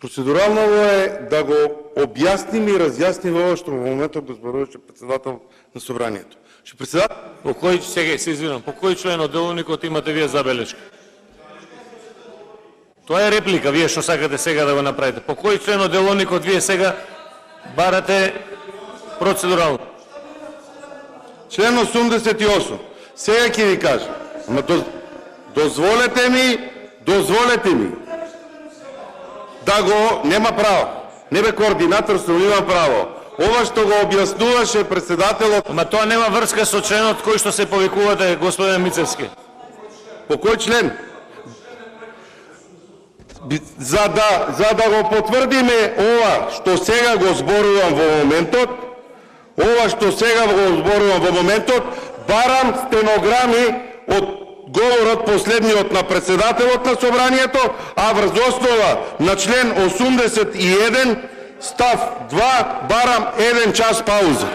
Процедурално е да го обясним и разясним ова што во моментот го зборуваше председател на собранието. Че председател... По кој, сега се извинам, по кој член од деловникот имате вие забелешка? Тоа е реплика, вие што сакате сега да го направите. По кој член од деловникот вие сега барате процедурално? Член 88. Сега ќе ви кажам. Ама дозволете ми да го нема право. Не бе координаторство, нема право. Ова што го објаснуваше председателот... Ама тоа нема врска со членот кој што се повикувате, господин Мицевски. По кој член? За да го потврдиме ова што сега го зборувам во моментот, барам стенограми од говорот последниот на председателот на собранието, а врз основа на член 81 став 2 барам 1 час пауза.